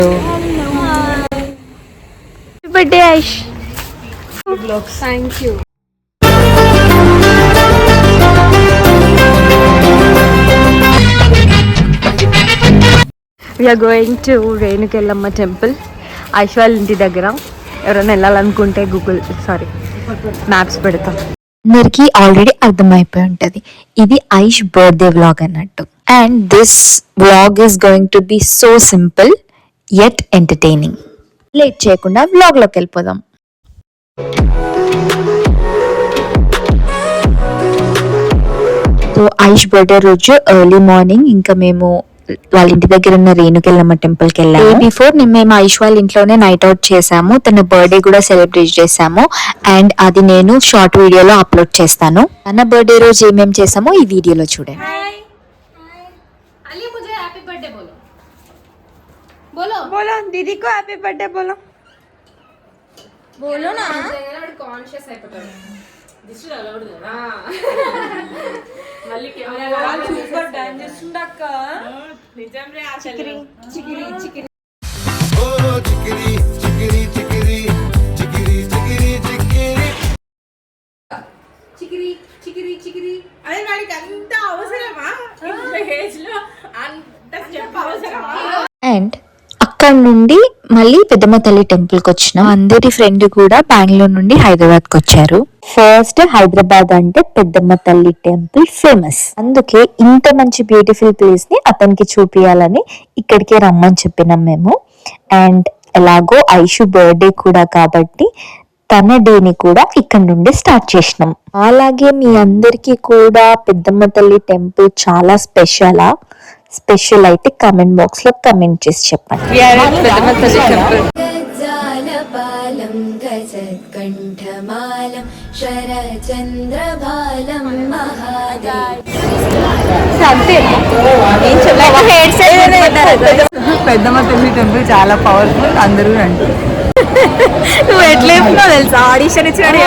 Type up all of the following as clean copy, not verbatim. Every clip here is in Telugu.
Happy birthday, Aish. Thank you. We are going to Renukellamma temple. Aish వాళ్ళ ఇంటి దగ్గర. ఎవరైనా వెళ్ళాలనుకుంటే మ్యాప్స్ పెడతాం. అందరికి ఆల్రెడీ అర్థమైపోయి ఉంటది, ఇది ఐష్ బర్త్డే వ్లాగ్ అన్నట్టు. And this vlog is going to be so simple yet entertaining. Late చేయకుండా వ్లాగ్ లోకి వెళ్ళిపోదాం. సో ఐష్ బర్త్డే రోజు ఎర్లీ మార్నింగ్ ఇంకా మేము వాళ్ళ ఇంటి దగ్గర ఉన్న రేణుకెళ్ళమ్మ టెంపుల్ కి వెళ్ళాము. బిఫోర్ మేము ఐష్ వాళ్ళ ఇంట్లోనే నైట్ అవుట్ చేసాము, తన బర్త్డే కూడా సెలబ్రేట్ చేసాము. అండ్ అది నేను షార్ట్ వీడియోలో అప్లోడ్ చేస్తాను. తన బర్త్డే రోజు ఏమేమి చేసామో ఈ వీడియోలో చూడండి. बोलो दीदी को हैप्पी बर्थडे बोलो बोलो ना కాన్షియస్ అయిపోతాడు దిష్టి అలౌడ్ కదా మళ్ళీ సూపర్ డాన్స్ చేస్తుండక్క నిజం రే ఆ చికిరి చికిరి చికిరి ఓ చికిరి చికిరి చికిరి చికిరి చికిరి చికిరి చికిరి చికిరి చికిరి అరే వాడికి అంత అవసరమా ఇంత ఏజ్ లో అంత స్టెప్ అవసరమా. అండ్ అక్కడ నుండి మళ్ళీ పెద్దమ్మ తల్లి టెంపుల్ కి వచ్చినాం. అందరి ఫ్రెండ్ కూడా బెంగళూరు నుండి హైదరాబాద్ కి వచ్చారు. ఫస్ట్ హైదరాబాద్ అంటే పెద్దమ్మ తల్లి టెంపుల్ ఫేమస్, అందుకే ఇంత మంచి బ్యూటిఫుల్ ప్లేస్ ని అతనికి చూపియాలని ఇక్కడికే రమ్మని చెప్పినాం మేము. అండ్ ఎలాగో ఐషు బర్త్డే కూడా కాబట్టి తన డేని కూడా ఇక్కడ నుండి స్టార్ట్ చేసినాం. అలాగే మీ అందరికీ కూడా పెద్దమ్మ తల్లి టెంపుల్ చాలా స్పెషల్ అయితే కామెంట్ బాక్స్ లో కామెంట్ చేసి చెప్పండి. గజాలపాలం గజకంఠమాలం శరచంద్రబాలం పెద్దమ్మ తల్లి టెంపుల్ చాలా పవర్ఫుల్, అందరూ రండి. నువ్వు ఎట్లా చెప్తున్నావు తెలుసా, ఆడిషన్ ఇచ్చినాడు.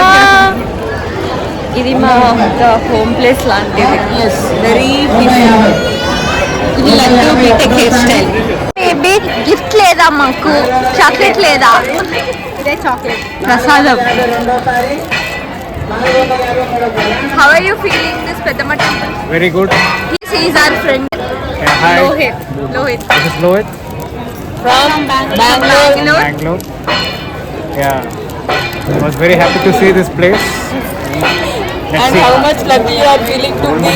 ఇది మా హోమ్ ప్లేస్ లాంటిది. వెరీ బేబీ గిఫ్ట్ లేదా మాకు, చాక్లెట్ లేదా? ఇదే చాక్లెట్ ప్రసాదం. How are you feeling this Peddamma temple? Very good. He is our friend. Yeah, hi. Lohit. This is Lohit. From Bangalore. Yeah. I was very happy to see this place. And how much lucky you are feeling to be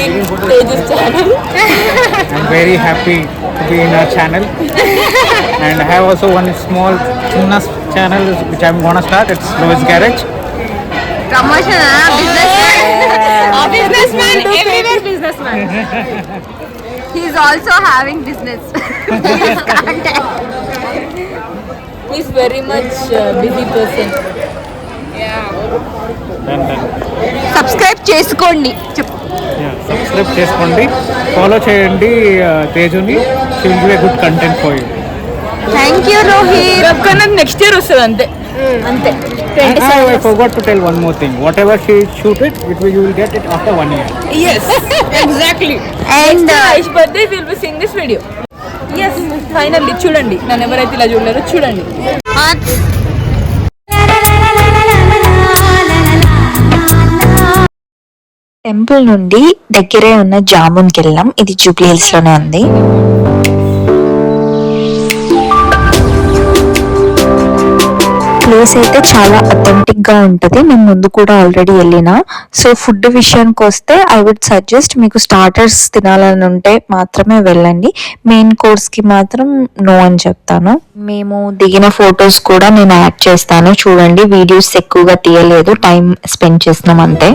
Tejas channel. I'm very happy to be in our channel. And I have also one small Chinna channel which I'm gonna start. It's Lohit's Garage. Promotion, businessman. Everywhere businessman. He is also having business. He is very much busy person. Done. Subscribe చేసుకోండి. సబ్స్క్రైబ్ చేసుకోండి, ఫాలో చేయండి తేజుని. She will give a good content for you. Thank you Rohit. Next year వస్తుంది అంతే. I forgot to tell one more thing. Whatever she shoot it, you will get it after 1 year. Yes, exactly. And Aish birthday we will be seeing this video. Yes, finally చూడండి. నన్ను ఎవరైతే ఇలా చూడలేరో చూడండి. టెంపుల్ నుండి దగ్గరే ఉన్న జామున్కి వెళ్ళాం. ఇది జూబ్లీ హిల్స్ లోనే ఉంది. ప్లేస్ అయితే చాలా అథెంటిక్ గా ఉంటది. నేను ముందు కూడా ఆల్రెడీ వెళ్ళినా. సో ఫుడ్ విషయానికి వస్తే ఐ వుడ్ సజెస్ట్ మీకు స్టార్టర్స్ తినాలని ఉంటే మాత్రమే వెళ్ళండి, మెయిన్ కోర్స్ కి మాత్రం నో అని చెప్తాను. మేము దిగిన ఫొటోస్ కూడా నేను యాడ్ చేస్తాను చూడండి. వీడియోస్ ఎక్కువగా తీయలేదు, టైం స్పెండ్ చేస్తున్నాం అంతే.